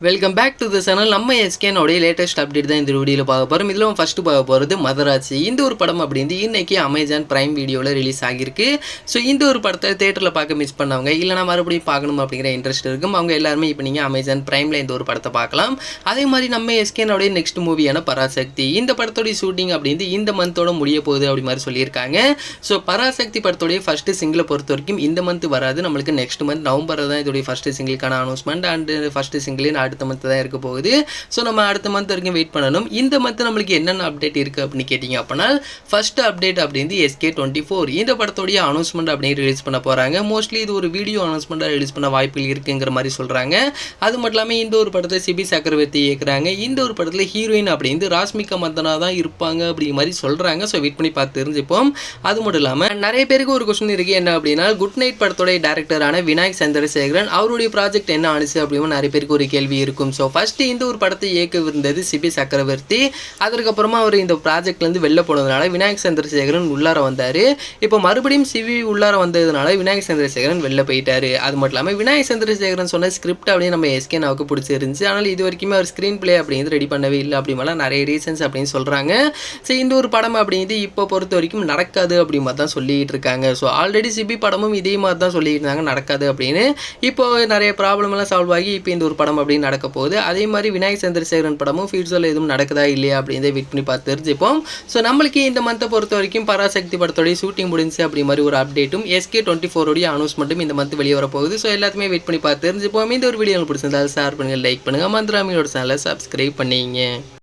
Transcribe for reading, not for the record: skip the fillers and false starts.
Welcome back to the channel. நம்ம எஸ்கேனோடைய latest update தான் இந்த வீடியோவில் பார்க்க போகிறோம். இதில் ஃபஸ்ட்டு பார்க்க போகிறது மதராசி. இந்த ஒரு படம் அப்படின்னு இன்றைக்கி அமேசான் பிரைம் வீடியோவில் ரிலீஸ் ஆகியிருக்கு. ஸோ இந்த ஒரு படத்தை தேட்டரில் பார்க்க மிஸ் பண்ணவங்க, இல்லைனா மறுபடியும் பார்க்கணும் அப்படிங்கிற இன்ட்ரெஸ்ட் இருக்கும், அவங்க எல்லாருமே இப்போ நீங்கள் அமேசான் பிரைமில் இந்த ஒரு படத்தை பார்க்கலாம். அதே மாதிரி நம்ம எஸ்கேனோடைய நெக்ஸ்ட் மூவியான பராசக்தி, இந்த படத்தோடைய ஷூட்டிங் அப்படின்னு இந்த மந்தோட முடிய போகுது அப்படி மாதிரி சொல்லியிருக்காங்க. ஸோ பராசக்தி படத்தோடைய ஃபஸ்ட்டு சிங்கிளை பொறுத்த வரைக்கும் இந்த மந்த் வராது, நம்மளுக்கு நெக்ஸ்ட் மந்த் நவம்பர் தான் இதோடைய ஃபஸ்ட்டு சிங்கிளுக்கான அனௌன்ஸ்மெண்ட். அண்ட் ஃபஸ்ட்டு சிங்கிளின் அடுத்த மந்த் தான் இருக்க போகுது. ஸோ நம்ம அடுத்த மந்த் வரைக்கும் வெயிட் பண்ணணும். இந்த மந்த் நம்மளுக்கு என்னென்ன அப்டேட் இருக்குது அப்படின்னு கேட்டிங்க அப்படின்னா, ஃபர்ஸ்ட் அப்டேட் அப்படின்னு SK24 இந்த படத்தோடைய அனௌன்ஸ்மெண்ட் அப்படின்னு ரிலீஸ் பண்ண போகிறாங்க. மோஸ்ட்லி இது ஒரு வீடியோ அனௌன்ஸ்மெண்ட்டாக ரிலீஸ் பண்ண வாய்ப்புகள் இருக்குங்கிற மாதிரி சொல்கிறாங்க. அது மட்டும் இல்லாமல் இந்த ஒரு படத்தை சிபி சக்கரவர்த்தி இயக்குறாங்க. இந்த ஒரு படத்தில் ஹீரோயின் அப்படின்னு ராஷ்மிகா மந்தனா தான் இருப்பாங்க அப்படிங்கிற மாதிரி சொல்கிறாங்க. ஸோ வெயிட் பண்ணி பார்த்து தெரிஞ்சுப்போம். அது மட்டும் இல்லாமல் நிறைய பேருக்கு ஒரு கொஸ்டின் இருக்குது, என்ன அப்படின்னா குட் நைட் படத்தோடைய டேரக்டரான விநாயக் சந்திரசேகரன் அவருடைய ப்ராஜெக்ட் என்ன ஆனிச்சு அப்படின்னு நிறைய பேருக்கு ஒரு கேள்வி இருக்கும். ஸோ ஃபஸ்ட்டு இந்த ஒரு படத்தை இயக்கவிருந்தது சிபி சக்கரவர்த்தி. அதற்கப்புறமா அவர் இந்த ப்ராஜெக்ட்லேருந்து வெளில போனதுனால விநாயக் சந்திரசேகரன் உள்ளார வந்தார். இப்போ மறுபடியும் சிவி உள்ளார வந்ததுனால விநாயக் சந்திரசேகரன் வெளில போயிட்டார். அது மட்டும் இல்லாமல் விநாயக் சந்திரசேகரன் சொன்ன ஸ்கிரிப்ட் அப்படின்னு நம்ம எஸ்கேனாவுக்கு பிடிச்சிருந்துச்சு. ஆனால் இது வரைக்குமே அவர் ஸ்க்ரீன் பிளே அப்படிங்கிறது ரெடி பண்ணவே இல்லை அப்படிமாலாம் நிறைய ரீசன்ஸ் அப்படின்னு சொல்கிறாங்க. ஸோ இந்த ஒரு படம் அப்படிங்கிறது இப்போ பொறுத்த வரைக்கும் நடக்காது அப்படி மாதிரி தான் சொல்லிகிட்டு இருக்காங்க. ஸோ ஆல்ரெடி சிபி படமும் இதே மாதிரி தான் சொல்லிட்டு இருந்தாங்க நடக்காது அப்படின்னு. இப்போ நிறைய ப்ராப்ளம்லாம் சால்வ் ஆகி இப்போ இந்த ஒரு படம் அப்படின்னு நடக்க போகுது. அதே மாதிரி விநாயக் சந்திரசேகரன் படமும் ஃபியூச்சரில் எதுவும் நடக்குதா இல்லையா அப்படின்றத வெயிட் பண்ணி பார்த்து தெரிஞ்சுப்போம். ஸோ நம்மளுக்கு இந்த மந்த்தை பொறுத்த வரைக்கும் பராசக்தி படத்தோடைய ஷூட்டிங் முடிஞ்சு அப்படி மாதிரி ஒரு அப்டேட்டும் SK24 அனௌன்ஸ்மெண்ட்டும் இந்த மந்த் வெளியே வரப்போகுது. ஸோ எல்லாத்தையுமே வெயிட் பண்ணி பார்த்து தெரிஞ்சுப்போம். இந்த ஒரு வீடியோ பிடிச்சிருந்தாலும் ஷேர் பண்ணுங்கள், லைக் பண்ணுங்கள், மந்திராமியோட சேனலை சப்ஸ்கிரைப் பண்ணிங்க.